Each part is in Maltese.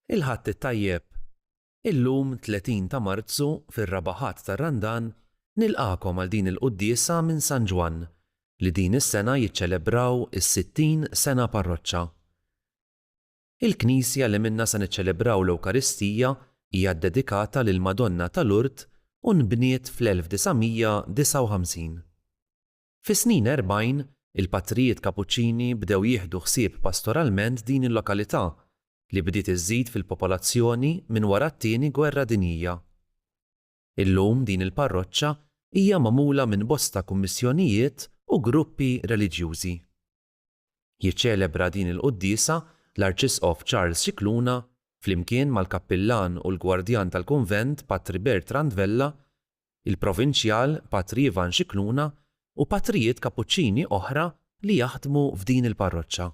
Il-ħadd it-tajjeb. Illum 30 ta' Marzu fir-Rabaħat tar-Randan nilqakom għal din il-quddiesa minn San Ġwan li din is-sena jiċċelebraw is-60 sena parroċċa. Il-Knisja li minnha se niċċelebraw l-Ewkaristija hija ddedikata lil Madonna ta' Lourdes u nbniet fl-1959. Fis-snin 40 il-Patrijiet Kapuċini bdew jieħdu ħsieb pastoralment din il-lokalità li bdiet iżżid fil-popolazzjoni minn wara t-tieni gwerra dinjija. Illum din il-parroċċa hija magħmula minn bosta kummissjonijiet u gruppi reliġjużi. Jiċċelebra din il-quddiesa l-Arċisqof Charles Scicluna flimkien mal-Kappillan u l-Gwardjan tal-Kunvent Patri Bertrand Vella, il-Provinċjal Patri Ivan Scicluna u patrijiet Kapuċini oħra li jaħdmu f'din il-parroċċa.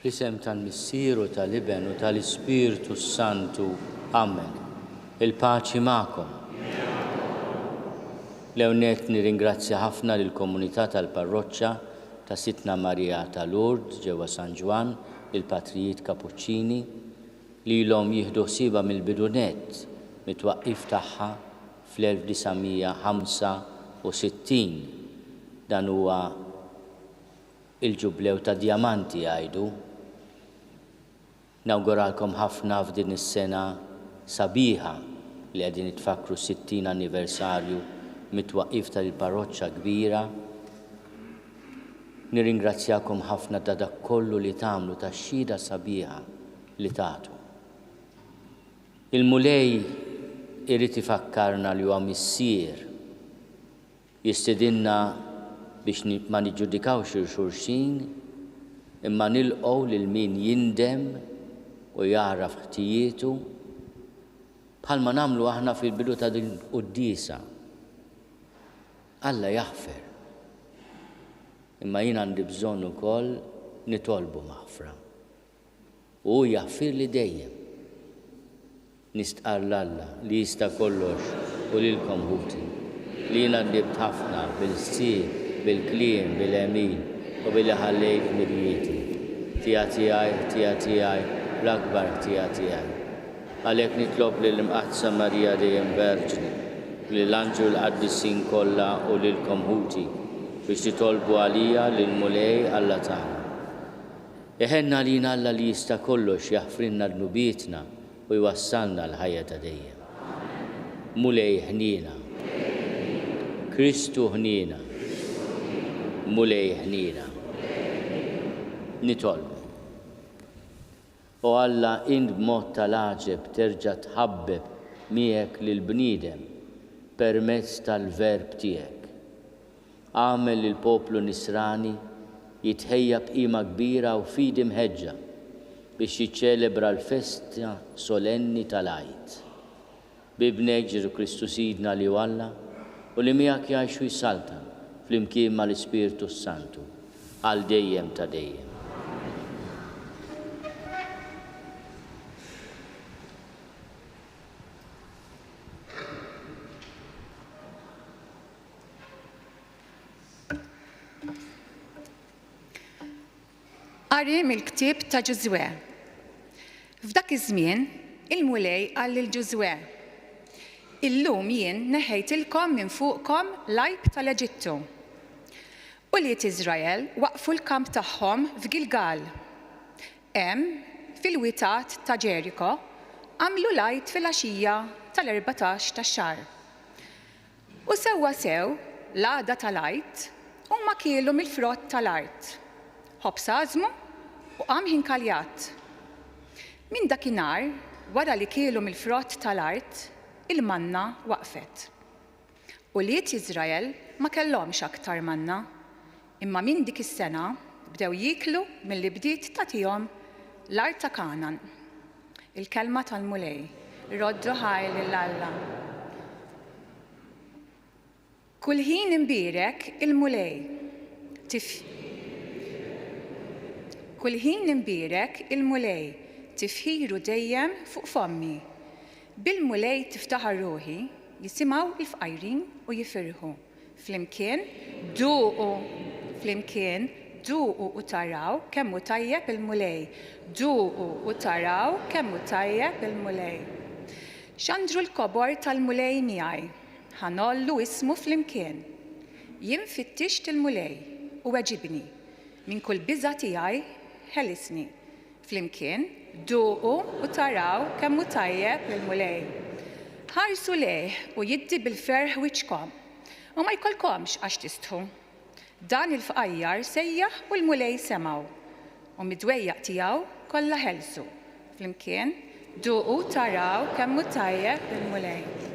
Fl-isem tal-Missieru tal-Iben u tal-Ispiritu Santu. Amen. Il-paċi magħkom. L-ewnet nirringrazzja ħafna lill-komunità tal-parroċċa ta' Sitna Marija ta' Lourdes ġewwa San Ġwan, il-Patrijiet Kapuċini li ilhom jieħdu ħsieba mill-bidunet mit-twaqqif tagħha fl-1965. Dan huwa il-ġublew ta' djamanti jgħidu. Nawguralkom ħafna f'din is-sena sabiħa li qegħdin nitfakru 60 anniversarju mit-twaqqif tal-parroċċa kbira. Nirringrazzjakom ħafna ta' dak kollu li tagħmlu tax-xhieda sabiħa li tagħtu. Il-mulej irid ifakkarna li huwa missier jistedinna biex ma niġġudikawx il-xulxin imma nilqgħu lil min jindem u jaraf ħtijietu bħalma nagħmlu aħna fil-bidu ta' din qudiesa. Alla jaħfer. Imma jien għandi bżonn ukoll nitolbu maħfra. U jaħfir li dejjem. Nistqar l-Alla li jista' kollox u lilkom ħuti li jiena ndibt ħafna bil-ssieħ, bil-kliem, bil-emin u billi ħallejt mirjieti. Tija tiegħi, l-akbar tija tiegħi. Għalhekk nitlob lill-Imqaddsa Marija dejjem Verġni, lill-Anġlu l-Qaddisin kollha u lilkom ħuti biex titolbu għalija lill-mulej Alla tagħna. Eħenna lina Alla li jista' kollox jaħfrinna dnubietna u jwassalna l-ħajja ta' dejjem. Mulej ħnina. Kristu ħnina. Mulej ħnina. Nitolbu. U Alla int b'mod tal-għaġeb terġa' tħabbeb miegħek lill-bniedem permezz tal-verb tiegħek. Għamel lil poplu Nisrani jitħejja b'qima kbira u fidi mħeġġa biex jiċċelebra l-festa solenni tal-Għid. Bibnek Ġesu Kristu Sidna li Alla u li miegħek jgħixu jsaltan flimkien mal-Ispiritu Santu għal dejjem ta' dejjem. Qari mill-ktieb ta' Ġosuè. F'dak iż-żmien il-mulej qal lil Ġosuè: Illum jien neħejtilkom minn fuqkom l-għajb tal-Eġittu. U liet Iżrael waqfu l-kamp tagħhom f'Gilgal. Hemm fil-witat ta' Ġeriko għamlu l-għajt fil-għaxija tal-14 tax-xahar. U sewwa sew l-għada tal-għajt huma kielu mill-frott tal-art. Ħobsa għażmu u qam ħinkaljat. Minn dakinhar wara li kielu mill-frott tal-art, il-manna waqfet. U liet Iżrael ma kellhomx aktar manna, imma minn dik is-sena bdew jieklu milli bdiet tagħtihom l-art ta' Kanan. Il-kelma tal-mulej, roddu ħaj lill-Alla. Kull ħin imbierek il-mulej Kull ħin imbierek il-mulej tifħiru dejjem fuq fommi. Bil-mulej tiftaħar ruħi jisimgħu il-fqajrin u jifirħu. Flimkien duqu u taraw kemm hu tajjeb il-mulej. Duqu u taraw kemm hu tajjeb il-mulej. X'għandru l-kobor tal-mulej miegħi. Ħanollu ismu flimkien. Jien fittixt il-mulej u weġibni. Min kull biża' tiegħi ħelisni. Flimkien duqu u taraw kemm hu tajjeb il-mulej. Ħarsu lejh u jiddi bil-ferħ wiċċkom u ma jkollkomx għax tistħu. Dan il-fqajjar sejjaħ u l-mulej semgħu u mid-dwejjaq tiegħu kollha ħelsu. Flimkien duqu taraw kemm hu tajjeb il-mulej.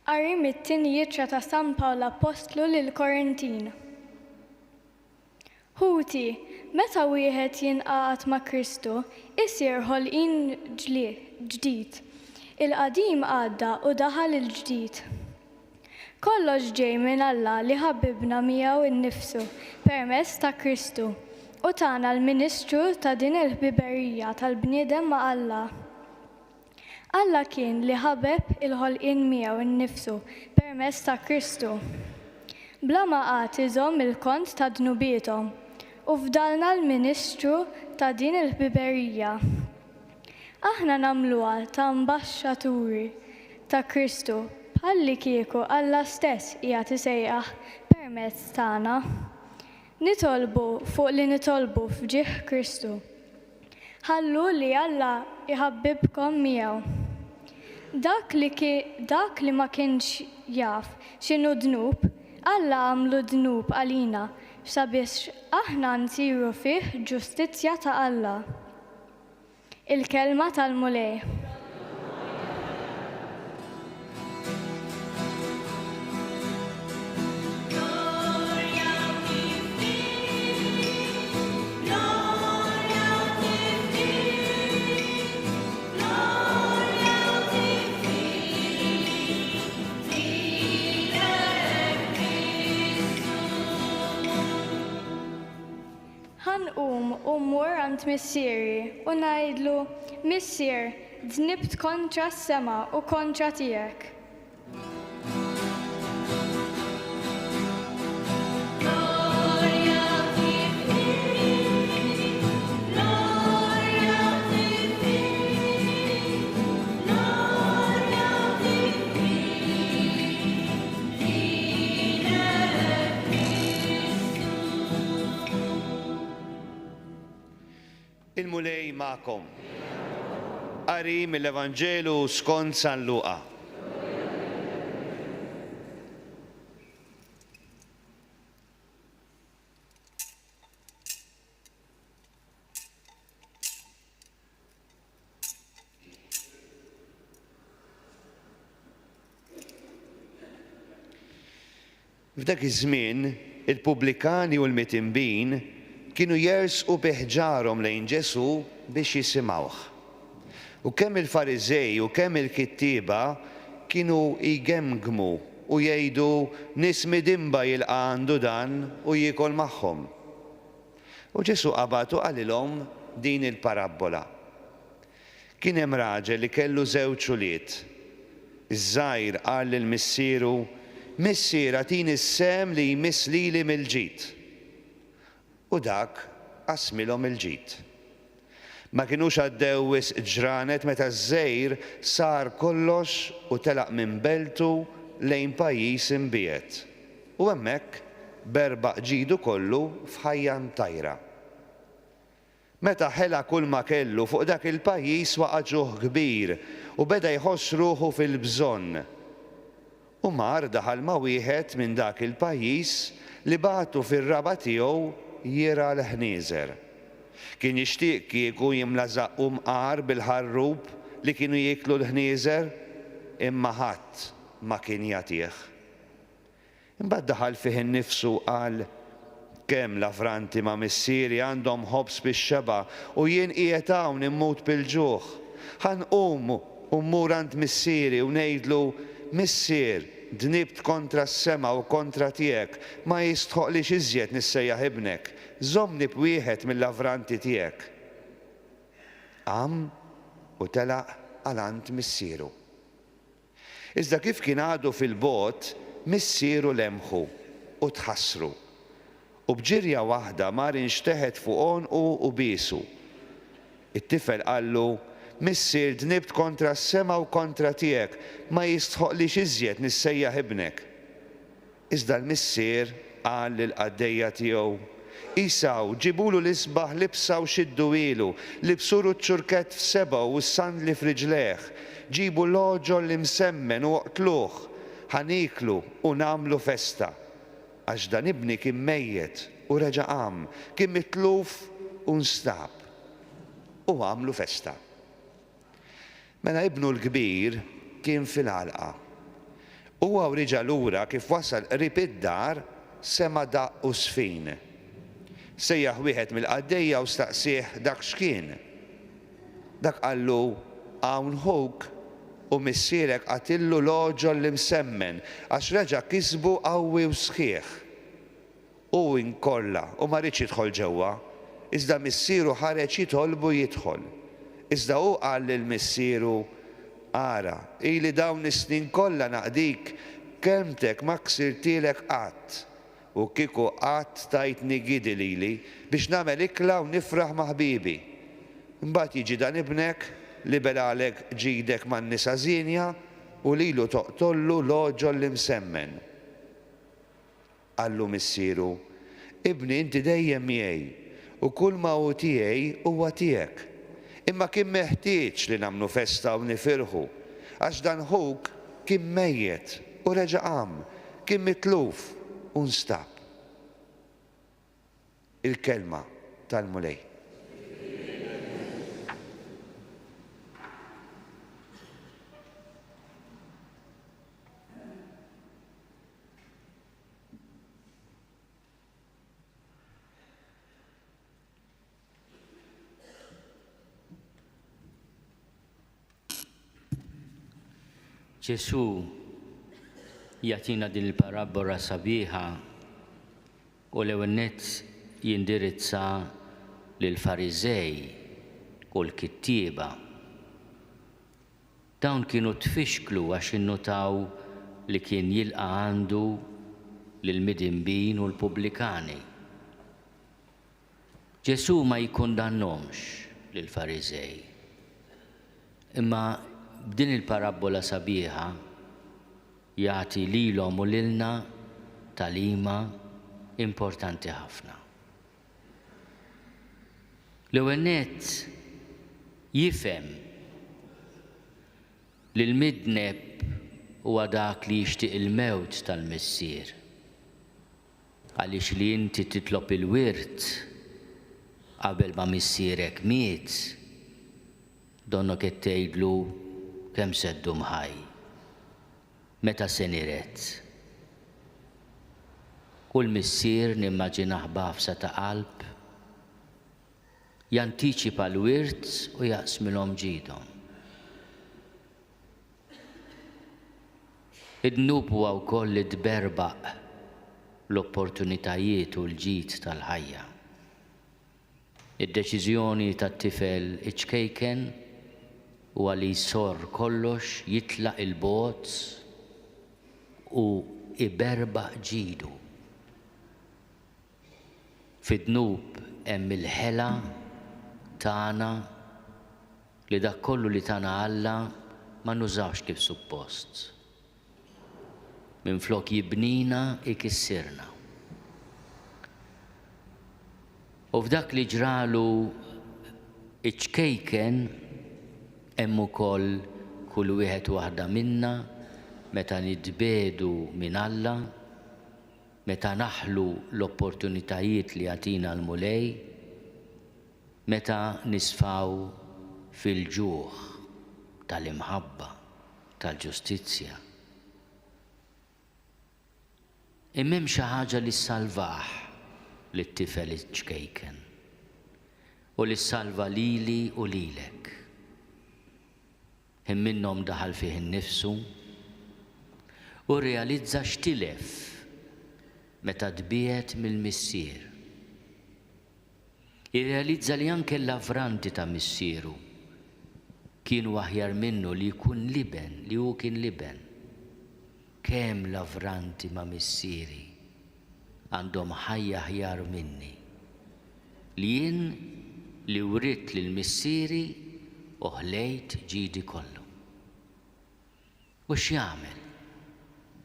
Qari mit-tieni jittra ta' San Pawl Apostlu lill-Korintin. Ħuti, meta wieħed jinqagħad ma' Kristu, isir ħolqien ġdid. Il-qadim għadda u daħal il-ġdid. Kollox ġej minn Alla li ħabbibna miegħu innifsu permezz ta' Kristu u tagħna l-Ministru ta' din il-ħbiberija tal-bniedem ma' Alla. Alla kien li ħabeb il-ħolqien miegħu innifsu permezz ta' Kristu. Bla ma qatt iżomm il-kont ta' dnubietom u fdalna l-Ministru ta' din il-ħbiberija. Aħna nagħmluha ta' ambaxxaturi ta' Kristu bħalli kieku Alla stess qiegħed isejjaħ permezz tagħna. Nitolbu fuq li nitolbu fġieħ Kristu. Ħallu li Alla iħabbibkom miegħu. Dak li ma kienx jaf x'inhu dnub, Alla għamlu dnub għalina sabiex aħna nsiru fih ġustizzja ta' Alla. Il-kelma tal-mulej. Mmur għand missieri u ngħidlu, Missier, dnibt kontra s-sema u kontra tiegħek. Il-mulej ma'kom. Qari mill-Evanġelu skont San Luqa. F'dak iż-żmien, il-pubblikani u l-mitimbin kienu jersqu biħġarhom lejn Ġesu biex jisimgħuh. U kemm il-Fariżej u kemm il-kittieba kienu jgemgmu u jgħidu nies midimba jilqa' għandu dan u jiekol magħhom. U Ġesu qabad u qalilhom din il-parabola. Kien hemm raġel li kellu żewġ ulied. Iż-żgħir qal lill-missieru, Missier agħtini s-sem li jmiss lili mill-ġid. U dak qasmilhom il-ġid. Ma kinux għaddew wisq ġranet meta ż-żgħir sar kollox u telaq minn beltu lejn pajjiż imbiet. U hemmhekk berbaq ġidu kollu f'ħajjan tajra. Meta ħela kull ma kellu fuq dak il-pajjiż waqa' ġuħ kbir u beda jħoss ruħu fil-bżonn. U mar daħal ma' wieħed minn dak il-pajjiż li bagħtu fir-raba tiegħu jira l-ħnieżer. Kien jixtieq kieku jimla zaqqu mqar bil-ħarrub li kienu jieklu l-ħnieżer, imma ħadd ma kien jagħtih. Imbagħad daħal fih innifsu qal kemm l-avranti ma' missieri għandhom ħobs bix-xeba u jien qiegħed hawn immut bil-ġuħ. Ħanqum u mmur għand missieri u ngħidlu, Missier, dnibt kontra s-sema u kontra tiegħek, ma jistħoqlix iżjed nissejjaħ ibnek, żommni b'wieħed mill-avranti tiegħek. Qam u telaq għal għand missieru. Iżda kif kien għadu fil-bogħod, missieru lemħu u tħassru. U bġirja waħda mar inxteħed fuq għonqu u biesu. It-tifel qallu, Missier, dnibt kontra s-sema u kontra tiegħek, ma jistħoqlix iżjed nissejjaħ ibnek. Iżda l-missier qal lill-qaddejja tiegħu, Isaw, ġibulu l-isbaħ libsa u xiddu ilu, libsuru ċ-ċurkett f'seba u s-sandli f'riġleħ, ġibu l-oġol li msemmen u oqtluh, ħaniklu u namlu festa. Għax dan ibni kien mejjet u reġa' qam, kien mitluf u nstab. U għamlu festa. Mela ibnu l-kbir kien fil-għalqa. Huwa riġa' lura kif wasal qrib id-dar sema daqq u sfin. Sejjaħ wieħed mill-qaddejja u staqsih dak x'kien. Dak qallu hawn ħuk u missierek qatillu l-oġol li msemmen għax reġa' kisbu qawwi u sħiħ. U inkolla u ma rridx jidħol ġewwa, iżda missieru ħareġ jitolbu jidħol. Iżda hu qal lill-missieru, ara, ili dawn is-snin kollha naqdik kelmtek ma ksirtilek qatt u kieku qatt tajtni gidi lili biex nagħmel ikla u nifraħ ma' ħbibi. Imbagħad jiġi dan ibnek li belalek ġidek man-nisa żienja u lilu toqtollu l-oġol li msemmen. Qallu missieru, ibni inti dejjem miegħi u kull ma hu tiegħi huwa tiegħek. Imma kien meħtieġ li nagħmlu festa u nifirħu għax dan ħuk kien mejjed u reġa' qam, kien mitluf u nstab. Il-kelma tal-mulej. Ġesu jagħtina din il-parabola sabiħa u l-ewwel nett jindirizza lill-Fariżej u l-kittieba. Dawn kienu tfixklu għax innutaw li kien jilqa' għandu lill-midinbin u l-Pubblikani. Ġesu ma jikkundannhomx lill-Fariżej. Imma b'din il-parabola sabiħa jagħti lilhom u lilna tagħliema importanti ħafna. L-ewwel nett jifhem li l-midneb huwa dak li jixtieq il-mewt tal-missier. Għaliex li inti titlob il-wirt qabel ma missierek miet, donnok qed tgħidlu kemm seddu mħaj, meta se niret. Kull missier nimmaġinah b'ħafsa ta' qalb jantiċipa l-wirt u jaqsmilhom ġidhom. Id-dnub huwa wkoll li tberbaq l-opportunitajiet u l-ġid tal-ħajja. Id-deċiżjoni tat-tifel iċkejken huwa li jsor kollox, jitlaq il-bogħod u iberbaq ġidu. Fid-dnub hemm il-ħela tagħna li dak kollu li tagħna Alla ma nużawx kif suppost. Minflok jibnina ikissirna. U f'dak li ġralu iċkejken hemm ukoll kull wieħed waħda minna meta nitbedu minn Alla, meta naħlu l-opportunitajiet li jagħtina l-mulej, meta nisfaw fil-ġuħ tal-imħabba, tal-ġustizzja. Imma hemm xi ħaġa li ssalvaħ lit-tifel iċkejken u li ssalva lili u lilek. Hemm minnhom daħal fih innifsu u rrealizza x'tilef meta tbiegħed mill-missier. Irrealizza li anke l-avranti ta' missieru kienu aħjar minnu li jkun liben, li hu kien liben. Kemm l-avranti ma' missieri għandhom ħajja aħjar minni. Li jien li writt lil missieri u ħlejt ġidi kollu. U x'jagħmel?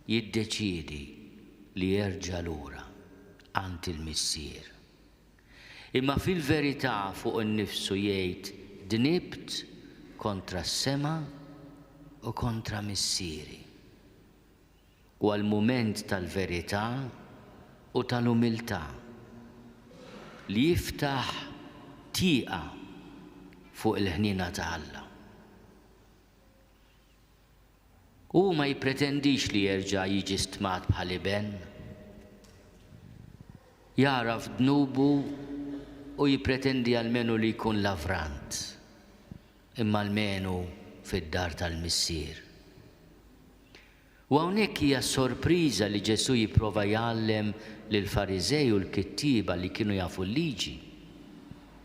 Jiddeċiedi li jerġa' lura għand il-missier. Imma fil-verità fuq innifsu jgħid dnibt kontra s-sema u kontra missieri. U għal-mument tal-verità u tal-umiltà li jiftaħ tieqa fuq il-ħnina ta' Alla. U ma jipretendix li jerġa' jiġi stmat bħal iben. Jaraf dnubu u jipretendi għalmenu li jkun lavrant, imma almenu fid-dar tal-missier. U hawnhekk hija sorpriża li Ġesu jipprova jgħallem lill-Fariżej u l-kittiba li kienu jafu l-liġi,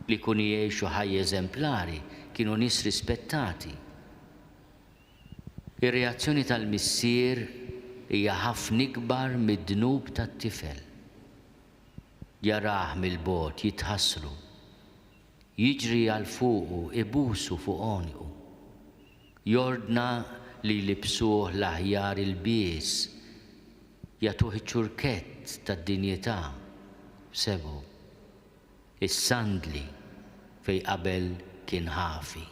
li kienu jgħixu ħajja eżemplari, kienu nies rispettati. Ir-reazzjoni tal-missier hija ħafna ikbar mid-dnub tat-tifel. Jarah mill-bogħod jitħassru, jiġri għal fuqu, ibusu fuq għoniqu, jordna li libsuh l-aħjar il-bies, jagħtuh iċ-ċurkett tad-dinjità b'sebgħu, is-sandli fejn qabel kien ħafi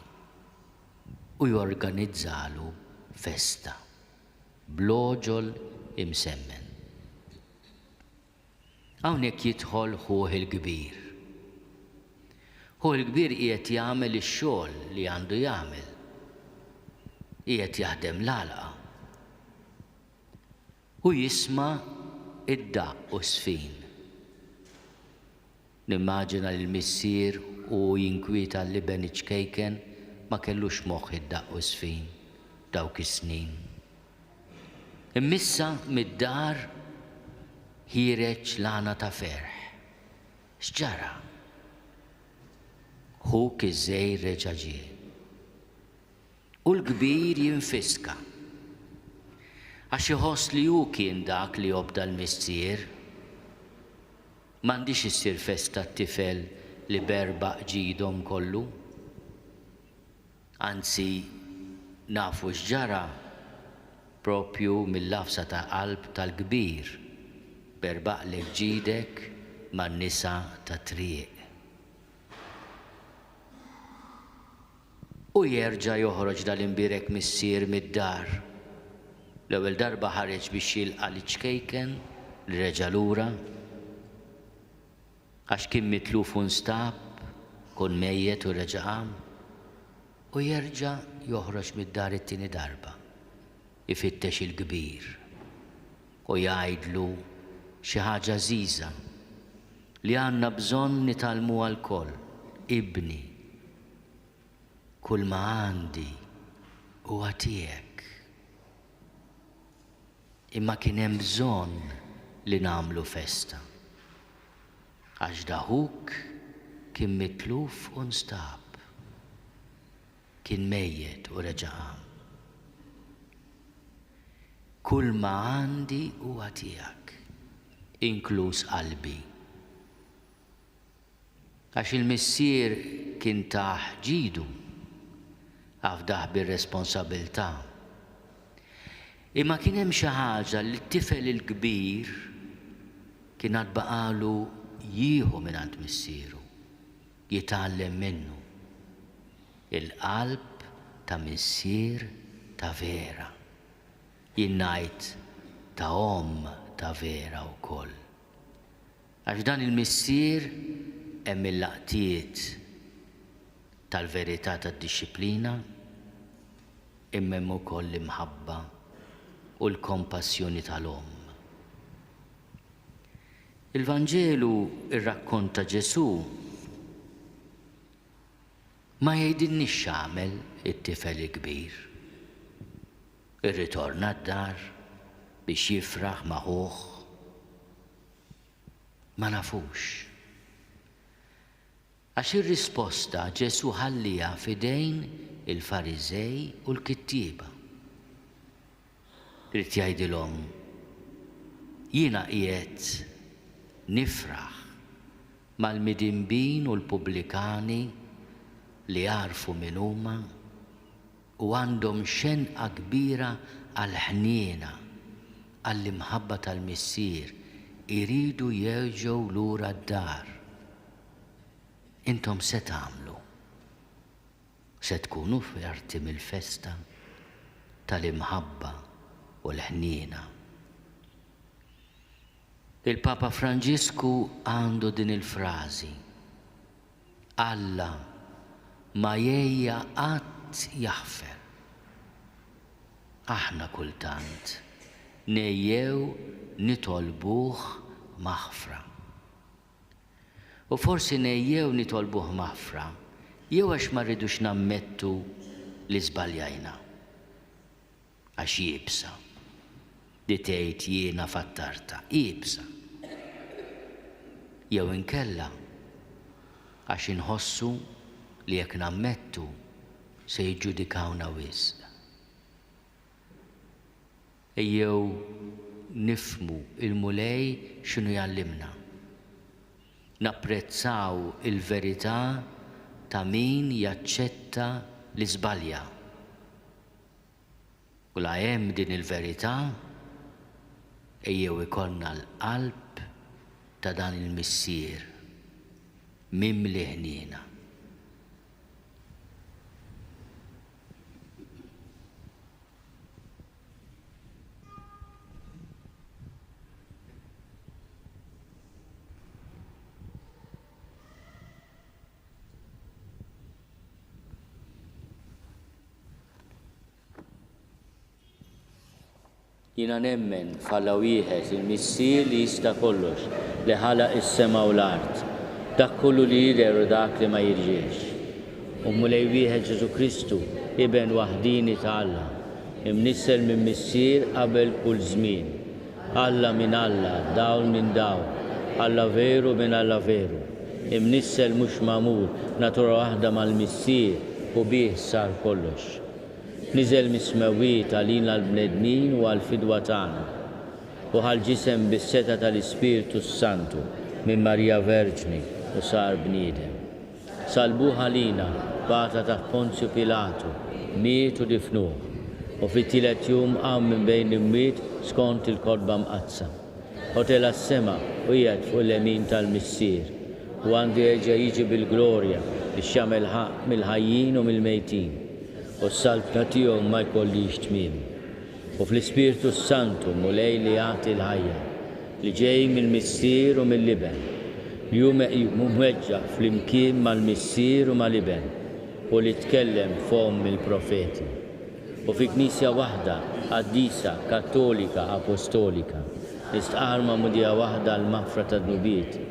u jorganizzalu festa bl-oġol imsemmen. Hawnhekk jidħol ħuh il-kbir. Ħuh il-kbir qiegħed jagħmel ix-xogħol li għandu jagħmel. Qiegħed jaħdem l-għalqa. U jisma' id-daqq u sfin. Nimmaġina l-missier u jinkwieta li ben iċkejken ma kellux moħħ id-daqq u sfin dawk is-snin. Immissa mid-dar ħireġ lana ta' ferħ. X'ġara? Ħuk iż-żgħir reġa' ġie. U l-kbir jinfiska. Għax iħoss li hu kien dak li jobda l-missier. M'għandix issir festa t-tifel li berbaq ġidhom kollu. Anzi, nafu x'ġara propju mill-lafsa ta' qalb tal-kbir berbaq li ġidek man-nisa ta' triq. U jerġa' joħroġ dal-imbirek missier mid-dar. L-ewwel darba ħareġ biex jilqa' l-iċkejken li reġa' lura għax kien mitluf u nstab, kun mejjet u reġa' qam, u jerġa' joħroġ mid-dar it-tieni darba, ifittex il-kbir u jgħidlu xi ħaġa żgħiża li għandna bżonn nitalmu għall-koll. Ibni, kull ma għandi huwa tiegħek. Imma kien hemm bżonn li nagħmlu festa. Għax daħuk kien mitluf u nstab, kien mejjed u reġa' qam. Kull ma għandi huwa tiegħek, inkluż qalbi. Għax il-missier kien taħ ġidu, għafdaħ bir-responsabbiltà. Imma kien hemm xi ħaġa li t-tifel il-kbir kien għad baqalu jieħu mingħand missieru, jitgħallem minnu. Il-qalb ta' missier ta' vera. Jien ngħid ta' ta' vera wkoll. Għax dan il-missier hemm il-laqtiet tal-verità tad-dixxilpina, imma hemm ukoll l-imħabba u l-kompassjoni tal-Omm. Il-Vanġelu irrakkonta Ġesu ma jgħidilniex x'għamel it-tifel il-kbir. Irritorna d-dar biex jifraħ ma' ħuh. Ma nafux. Għax ir-risposta Ġesu ħallija f'idejn il-Fariżej u l-kittieba. Irid jgħidilhom jiena qiegħed nifraħ mal-midinbin u l-pubblikani li jarfu min huma u għandhom xenqa kbira għall-ħniena, għall-imħabba tal-missier, iridu jerġgħu lura d-dar. Intom se tagħmlu? Se tkunu f'arti mill-festa tal-imħabba u l-ħniena. Il-Papa Franġisku għandu din il-frażi: Alla ma jgħja qatt jaħfer. Aħna kultant nejjew nitolbuh maħfra. U forsi nejjew nitolbuh maħfra, jew għax ma rridux nammettu li żbaljajna. Għax jibsa. Li tgħid jiena fattarta, jibsa. Jew inkella għax inħossu li jekk nammettu se jiġġudikawna wisq. ejjew nifmu il-mulej x'inhu jallimna. Napprezzaw il-verità ta' min jaċċetta l-iżbalja. U la hemm din il-verità ejjew ikollna l-qalb ta' dan il-missier mimli ħniena. Jina nemmen falla wieħed il-missier li jista' kollox li ħalaq is-sema u l-art. Dak kollu li jidher u dak li ma jirġiex. U mulej wieħed Ġesu Kristu iben waħdini ta' Alla, imnissel minn missier qabel kull żmien. Alla minn Alla, dawl minn dawl, Alla veru minn Alla veru. Imnissel mhux magħmul, natura waħda mal-missier u bih sar kollox. Niżel mismewwiet għalina l-bnedmin u għal-fidwa tagħna u ħal-ġisem bis-seta tal-Ispiritu Santu minn Marija Verġni u sar bniedem. Salbuh għalina bata taħt Ponzju Pilatu, miet u difnuh u fit-tielet jum qam minn bejn l-imwiet skont il-kodba mqazza. Ħotela s-sema u qiegħed fuq l-yemin tal-missier u għandu jerġa' jiġi bil-glorja biex jagħmel ħaq mill-ħajjin u mill-mejtin. U s-salbta tiegħu ma jkollix tmiem. U fl-Ispiritu Santu mulej li jagħti l-ħajja li ġej mill-missier u mill-liben. Li hu mweġġa' flimkien mal-missier u mal-liben u li tkellem f'hom mill-profeti. U fi knisja waħda qaddisa kattolika apostolika nistqarma mudija waħda l-maħfra tad-nubiet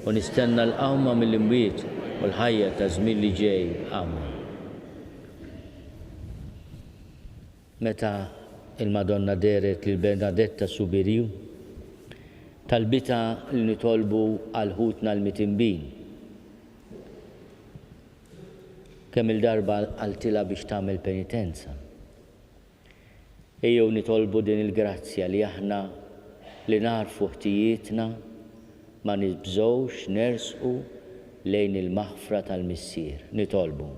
u nistenna l-qawma mill-imwiet u l-ħajja ta' żmien li ġej. Amen. Meta il-Madonna deret lil Bernadetta Subiriju, talbita li nitolbu għal ħutna l-mitimbin. Kemm il-darba għaltila biex tagħmel penitenza. Ejjew nitolbu din il-grazzja li aħna li narfu ħtijietna ma nibżgħux nersqu lejn il-maħfra tal-missier. Nitolbu.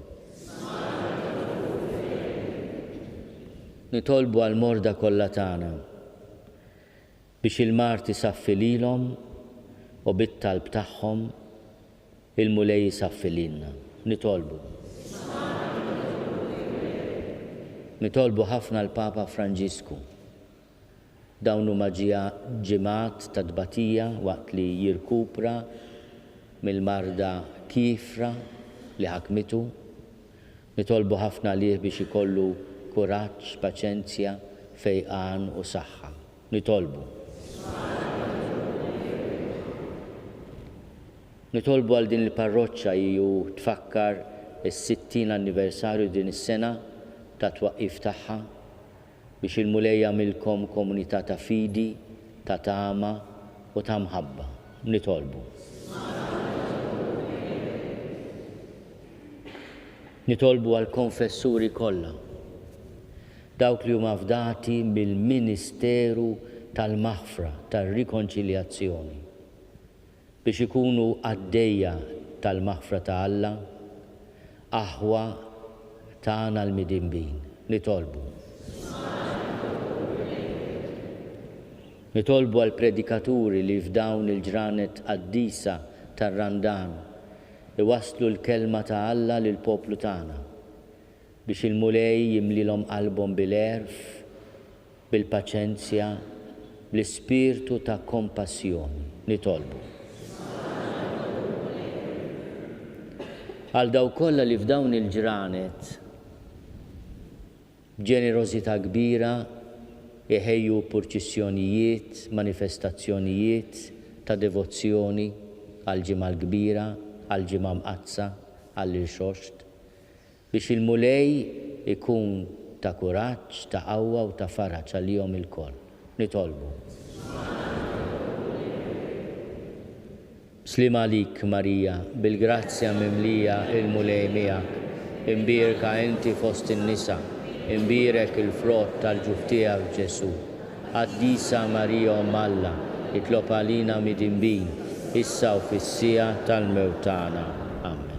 Nitolbu għal-morda kollha tagħna biex il-marti saffi lilhom u bit-talb tagħhom il-mulej saffi lilna. Nitolbu. Nitolbu ħafna l-Papa Franġisku. Dawn huma ġimgħat ta' tbatija waqt li jirkupra mill-marda kifra li ħakmitu. Nitolbu ħafna lih biex ikollu kuraġġ, paċenzja, fejqan u saħħa. Nitolbu. Nitolbu għal din il-parroċċa ju tfakkar is-60 anniversarju din is-sena ta' twaqqif tagħha biex il-mulej jagħmilkom komunità ta' fidi, ta' tama u ta' mħabba. Nitolbu. Nitolbu għal konfessuri kollha dawk li huma fdati bil-Ministeru tal-Maħfra tar-Rikonċiljazzjoni biex ikunu għaddejja tal-Maħfra ta' Alla aħwa tagħna l-midimbin. Nitolbu. Nitolbu għal predikaturi li f'dawn il-ġranet qaddisa tar-Randan iwasslu l-kelma ta' Alla lil poplu tagħna biex il-mulej jimlilhom qalbhom bil-erf, bil-paċenzja, bl-ispirtu ta' kompassjoni. Nitolbu. Għal daw kollha li f'dawn il-ġranet b'ġenerożità kbira iħejju purċissjonijiet, manifestazzjonijiet ta' devozzjoni għal ġimgħa l-kbira, għal ġimgħa mqazza, għall il-xoxt, biex il-mulej ikun ta' kuraġġ, ta' qawwa u ta' faraġġ għalihom il-koll. Nitolbu. Slima għalik, Marija, bil-grazzja mimlija il-mulej miegħek, imbierka inti fost in-nisa, imbierek il-frott tal-ġuf tiegħek Ġesu. Qaddisa Marija Alla, itlob għalina midinbin, issa u fis-sija tal-mewt tagħna. Amen.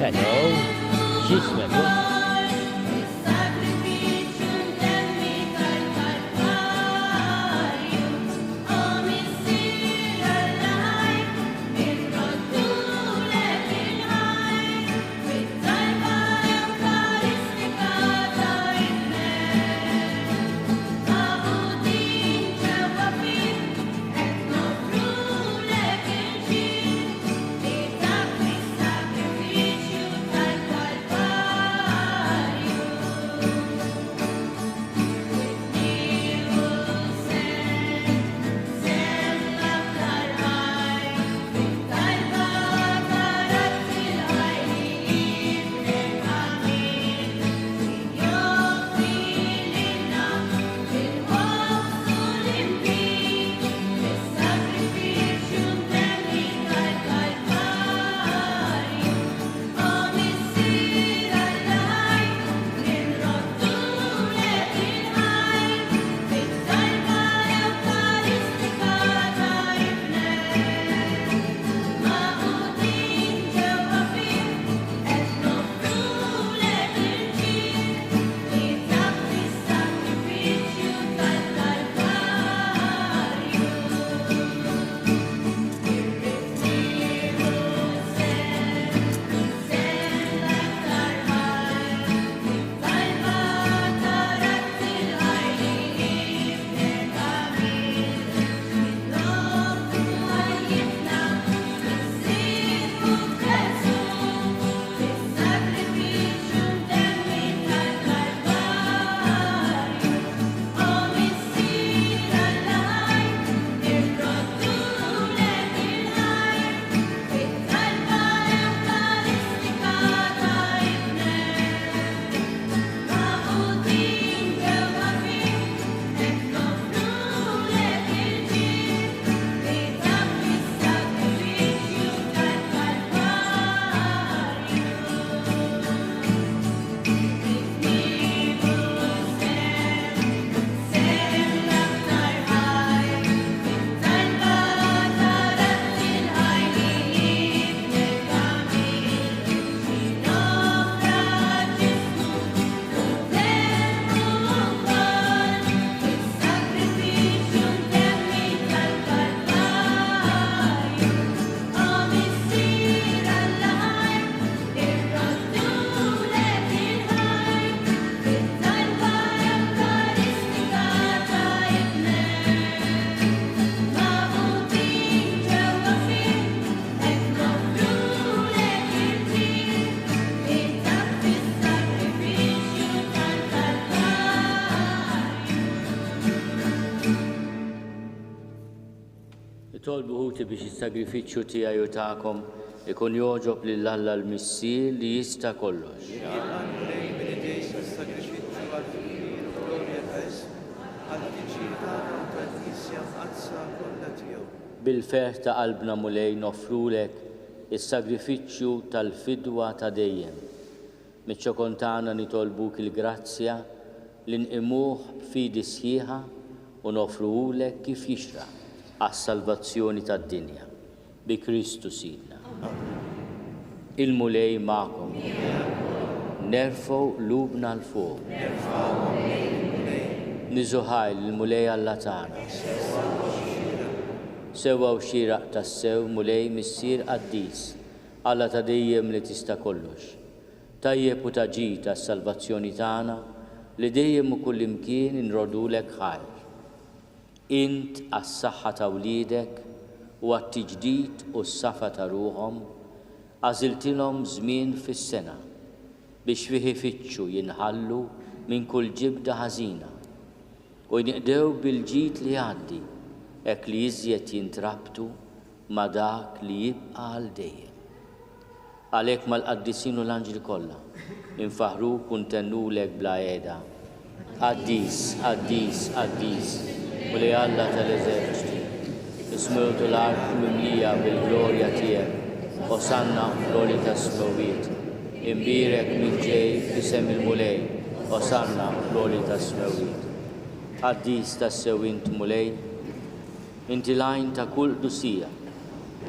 Hello, x'ismek? Tolbu ħuti biex is-sagrifiċċju tiegħi u tagħkom ikun joġob lil Alla l-Missier li jista' kollox. Bil-ferħ ta' qalbna mulej nofrulek is-sagrifiċċju tal-fidwa ta' dejjem. Miċ-ċokon tagħna nitolbuk il-grazzja li nqimuh b'fidi sħiħa u nofruhulek kif jixraq għas-salvazzjoni tad-dinja bi Kristu Sidna. Il-mulej magħkom. Nerfgħu qlubna l fuq. Niżuħaj l-mulej Alla tagħna. Sewwa u xieraq tas-sew mulej missier qaddis Alla ta' dejjem li tista' kollox. Tajjeb u taġid għas-salvazzjoni tagħna li dejjem u kull imkien inrodulek ħajr. Int għas-saħħa ta' wliedek u għat-tiġdid u s-safa ta' ruħhom għażiltilhom żmien fis-sena biex fih ifittxu jinħallu minn kull ġibda ħażina u jniqdew bil-ġid li għaddi hekk li iżjed jintrabtu ma' dak li jibqa' għal dejjem. Għalhekk mal-qaddisin u l-anġli kollha infaħruk u ntennulek bla għeda. Qaddis, qaddis, qaddis, Mulej Alla tal-eżerċiti, ismultu l-art mimlija bil-glorja tiegħek, Osanna glorja tas-smawiet, imbirek minn ġej isem il-Mulej, Osanna glorja tas-smawiet. Qaddis tas-sewint Mulej, inti lajn ta' kull dusija,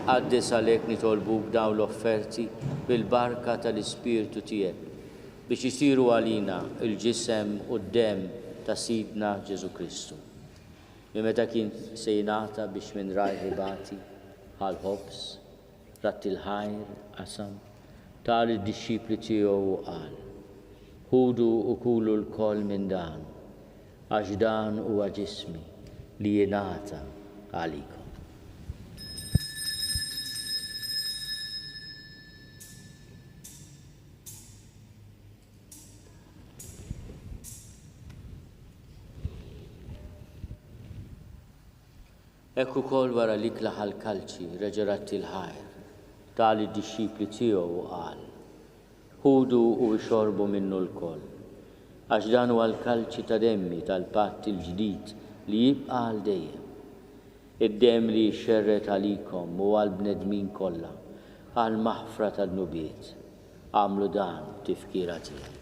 għaddis għalhekk nitolbuk dawn l-offerti bil-barka tal-Ispirtu tiegħek biex isiru għalina il-ġisem u d-dem ta' Sidna Ġesu Kristu. Meta kien se jingħata biex minn rajħibati għal-ħobs, ratti l-ħajr, qasam, tal id-disċipli tiegħu u qal: ħudu u kulu l-koll minn dan, għax dan huwa ġismi li jingħata għalikom. Ekku kol wara li klaħal kalċi reġeratti l-ħajr, tali d-disċipli tiegħu u qal: ħudu u xorbu minnu l-koll, għax dan huwa l-kalċi ta' demmi tal-patt il-ġdid li jibqa' għal dejjem. Id-dem li jxerret għalikom u għal-bnedmin kollha għal maħfra tad-nubiet. Għamlu dan tifkira tiegħi.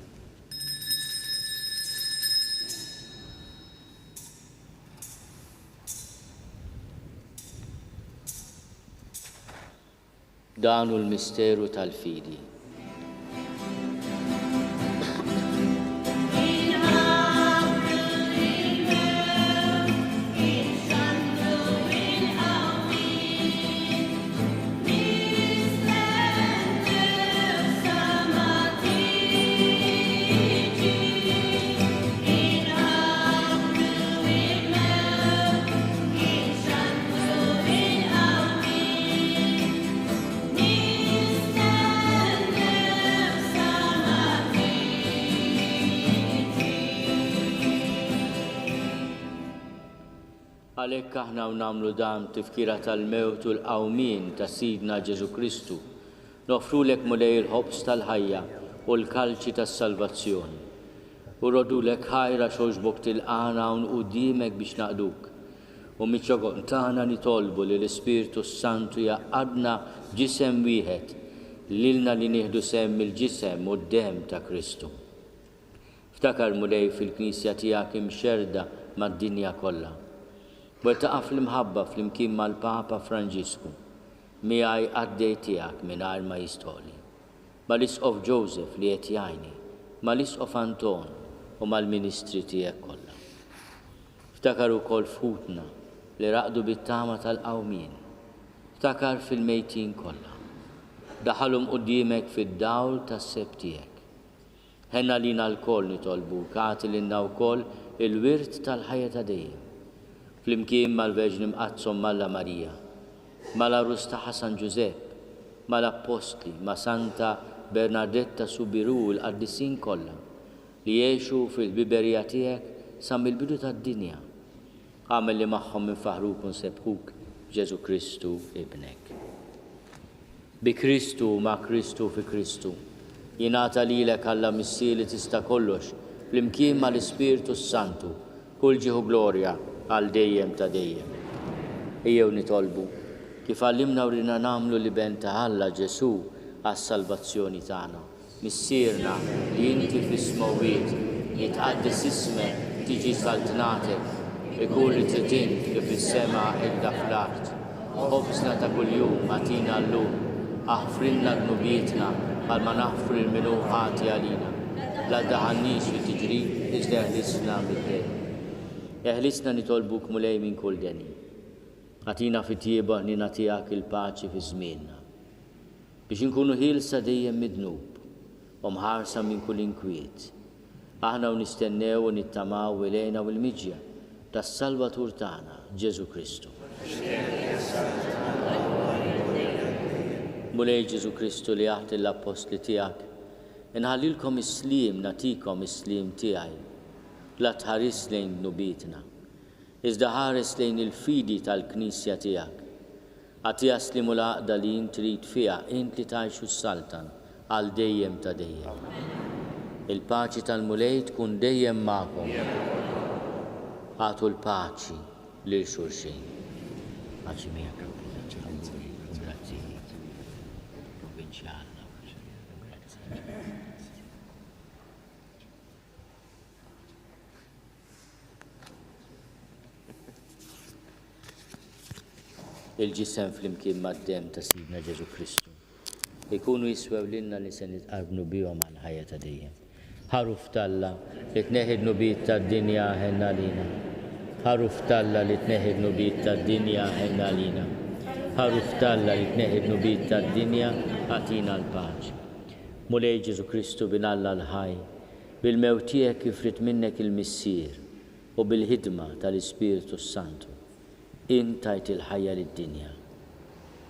Dan hu l-misteru tal-fidi. Għalhekk aħna nagħmlu dan tifkira tal-mewt u l-qawmien ta' Sidna Ġesu Kristu, nofrulek Mulej il-ħobs tal-ħajja u l-kalċi tas-salvazzjoni. U rodulek ħajra xogħġbok tilqana hawn quddiemek biex naqduk. U miċ-ċogon tagħna nitolbu li l-Ispirtu Santu jaqadna ġisem wieħed lilna li nieħdu semm il-ġisem u d-dem ta' Kristu. Ftakar Mulej fil-Knisja tiegħek imxerda mad-dinja kollha. Wettaqaf l-imħabba fl-imkien mal-Papa Franġisku, miegħi għaddej tiegħek mingħajr ma jistoli, mal-Isqof Joseph li qed jgħinni, mal-Isqof Anton u mal-Ministri tiegħek kollha. Ftakar ukoll f'ħutna li raqdu bit-tama tal-qawmien, ftakar fil-mejtin kollha, daħalhom quddiemek fid-dawl tas-seb tiegħek. Ħenna lina l-koll nitolbu kagħti lilna wkoll il-wirt tal-ħajja ta' dejjem. Flimkien mal-Verġni Mqazzom Malla Marija, mal-Arus tagħha San Giuseppe, mal-Apostli, ma' Santa Bernadetta Subiru l-qaddisin kollha li jgħixu fil-biberija tiegħek sa mill-bidu tad-dinja. Għamel li magħhom infaħruk u nsebħuk Ġesu Kristu ibnek. Bi Kristu ma' Kristu fi Kristu, jingħata lilek Alla Missi li tista' kollox flimkien mal-Ispirtu Santu, kull ġieħu glorja għal dejjem ta' dejjem. Ejjew nitolbu kif għallimna urina nagħmlu li ben ta' Alla Ġesu għas-salvazzjoni tagħna. Missierna li inti fis-smawiet jitqaddis ismek tiġi saltnatek, ikun li trid kif is-sema ilda fl-art. Ħobsna ta' kuljum għatina llum, aħfrilna d-nubietna għal ma naħfru l-minu ħati għalina. La daħannix li tiġri iżda eħlisna mid-dejn. Eħlisna nitolbuk Mulej minn kull deni. Għatina fit-tieba ħnina tiegħek il-paċi fi żmienna. Biex inkunu ħielsa dejjem midnub u mħarsa minn kull inkwiet. Aħna u nistennew u nittamaw ilejna u l-miġja tas-Salvatur tagħna Ġesu Kristu. Mulej Ġesu Kristu li għaħti l-apostli tiegħek, inħallilkom is-slim natikom is-slim tiegħi. La tħares lejn nubietna, iżda ħares lejn il-fidi tal-Knisja tiegħek. Għatija slimu l-għaqda li jintrid fija, int li tajxu s-saltan għal dejjem ta' dejjem. Il-paċi tal-mulej tkun dejjem ma'kom. Għatu l-paċi lil xulxin. Paċi miegħek. Grazzi. Provinċjali. Il-ġisem fl-imkien mad-dem ta' Sidna Ġesu Kristu. Ikunu jiswew lilna li se nitqarbnu bihom għal ħajja ta' dejjem. Ħaruf talla li tneħidnu bit tad-dinja ħenna lina. Ħaruf talla li tneħidnu bit tad-dinja ħenna lina. Ħaruf talla li tneħidnu bit tad-dinja għatina l-paċi. Mulej Ġesu Kristu binalla l-ħaj, bil-mewt tiegħek kifrit minnek il-missier u bil-ħidma tal-Ispiritu Santu. Intajt il-ħajja lid-dinja.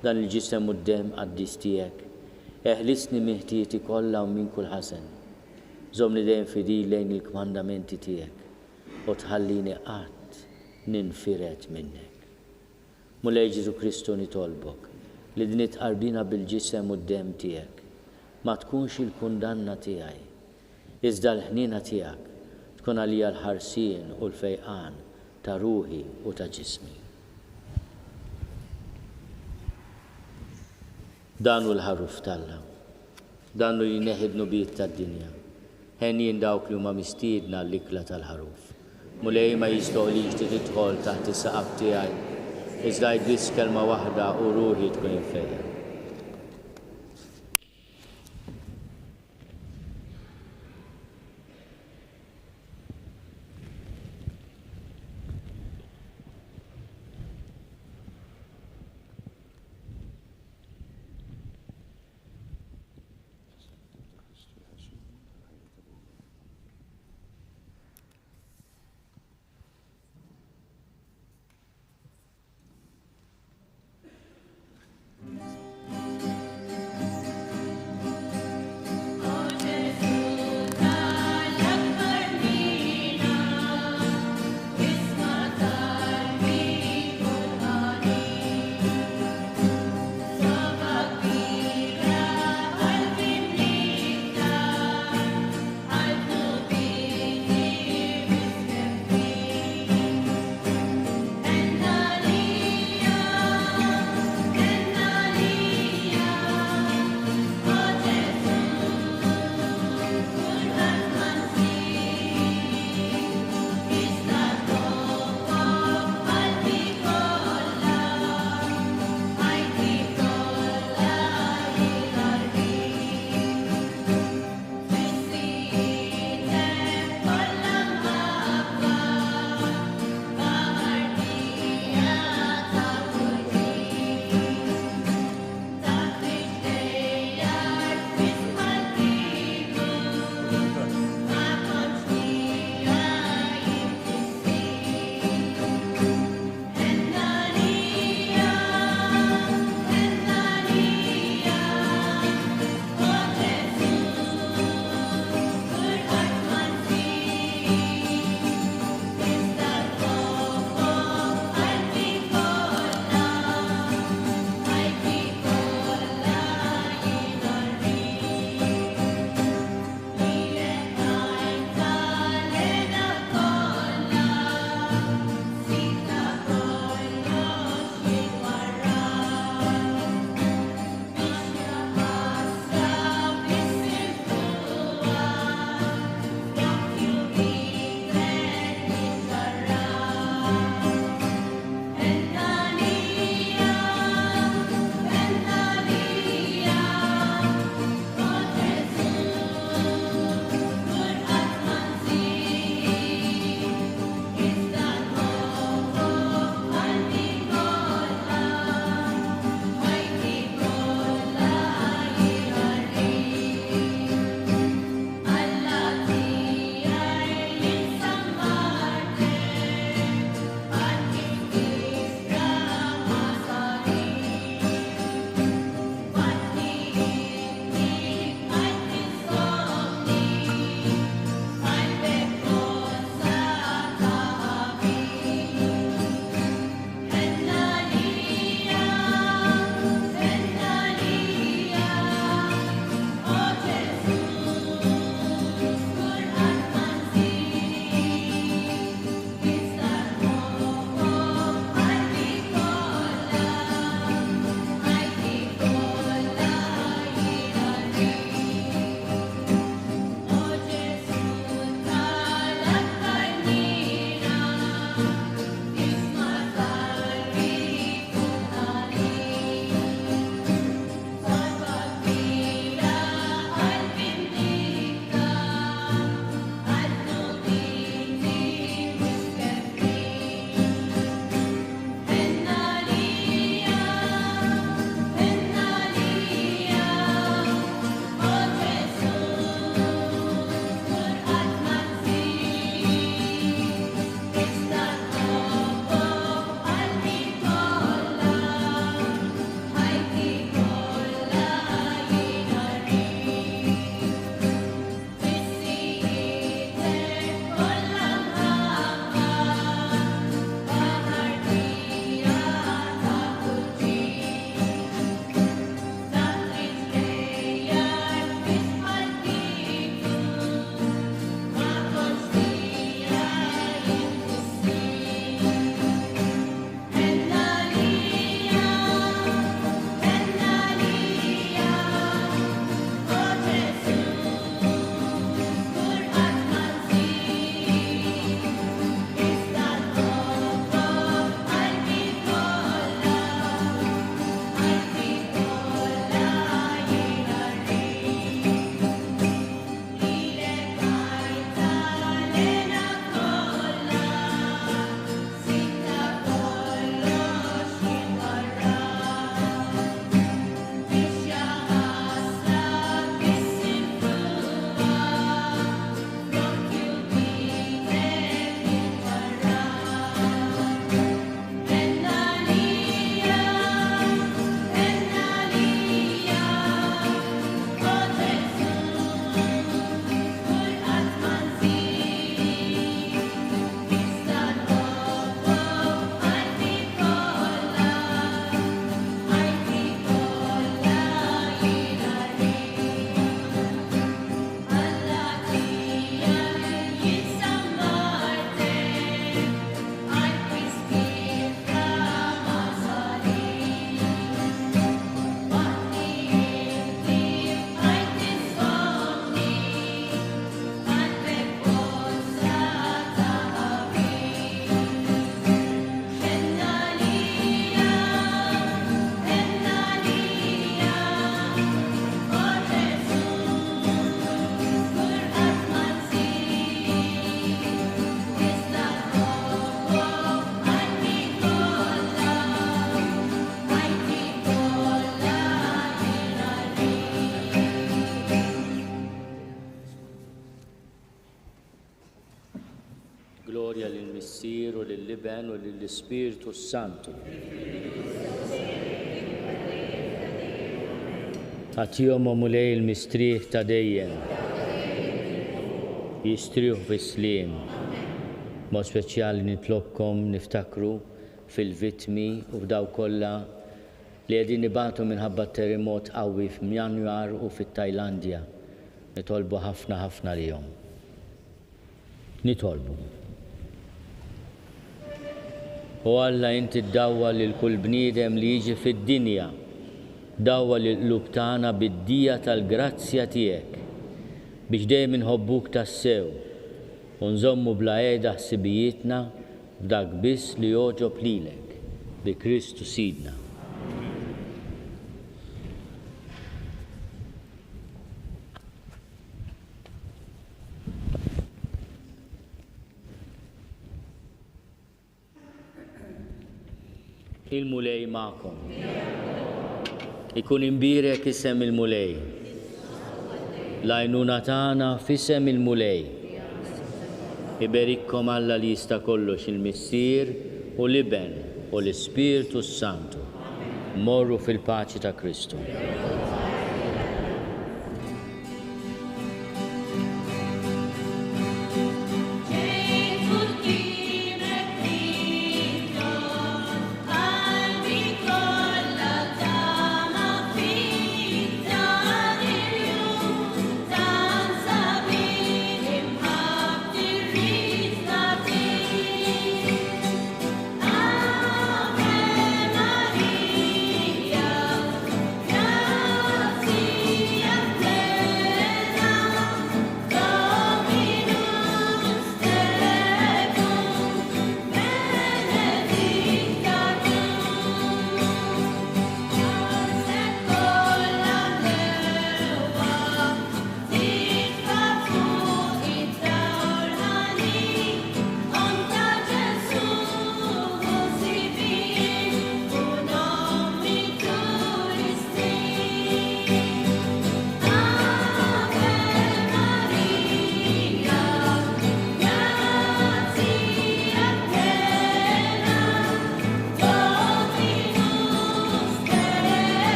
Dan il-ġisem u d-dem għaddis tiegħek, eħlisni miħtieti kollha u minn kull ħasen. Żomni dejjem fidil lejn il-kmandamenti tiegħek u tħallini qatt ninfiret minnek. Mulej Ġesu Kristu nitolbok li din itqarbina bil-ġisem u d-dem tiegħek ma tkunx il-kundanna tiegħi, iżda l-ħnina tiegħek tkun għalija l-ħarsien u l-fejqan ta' ruħi u ta' ġismi. Danu l-ħaruf talla, danu li neħidnu bit tad-dinja, ħenjin dawk li huma mistiedna l-ikla tal-ħaruf. Mulej ma jistoqlix tidħol taħt is-saqaf tiegħi, iżda jbiss kelma waħda u ruħi tkun infejja. Gloria lill-Missier u lill-Liben u lill-Ispiritu Santu. Għatihom mulej il-mistrieħ ta' dejjem. Jistrieħu fis-sliem. Mod speċjali nitlobkom niftakru fil-vittmi u f'daw kollha li qegħdin nibatu minħabba terremot qawwi f'Myanmar u fit-Tajlandja. Nitolbu ħafna lihom. Nitolbu. U Alla inti ddawwa lil kull bniedem li jiġi fid-dinja, dawwa lil qlub tagħna bid-dija tal-grazzja tiegħek biex dejjem inħobbuk tassew u nżommu bla qiegħda ħsibijietna f'dak biss li jogħġob lilek bi Kristu Sidna. Il-mulej ma'kom. Ikun imbirek isem il-mulej. L-għajnuna tagħna f'isem il-mulej. Iberikkom Alla li jista' kollox il-Missier u Liben u l-Ispiritu Santu. Morru fil-paċi ta' Kristu.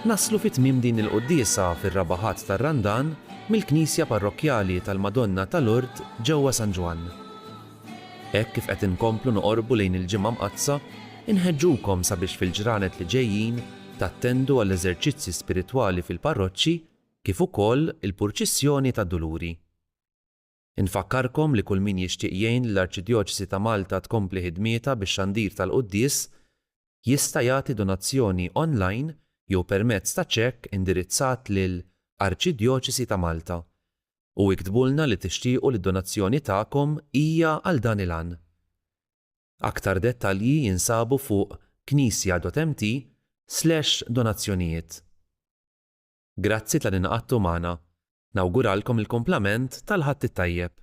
Naslu fit-tmiem din il-quddiesa fir-Rabaħat tar-Randan mill-Knisja Parrokkjali tal-Madonna tal-Lurd ġewwa San Ġwan. Hekk kif qed inkomplu noqorbu lejn il-ġimgħa mqazza, inħeġġukom sabiex fil-ġranet li ġejjin tattendu għall-eżerċizzji spiritwali fil-parroċċi kif ukoll il-purċissjoni tad-duluri. Infakkarkom li kull min jixtieq jgħin l-Arċidjoċesi ta' Malta tkompli ħidmietha bix-xandir tal-quddies jista' jagħti donazzjoni online jew permezz ta' ċekk indirizzat lil Arċidjoċesi ta' Malta u iktbulna li tixtiequ li d-donazzjoni tagħkom hija għal dan il-għan. Aktar dettalji jinsabu fuq knisja.mt/donazzjonijiet. Grazzi tal-inqattu magħna. Nawguralkom il-komplament tal-ħadd it-tajjeb.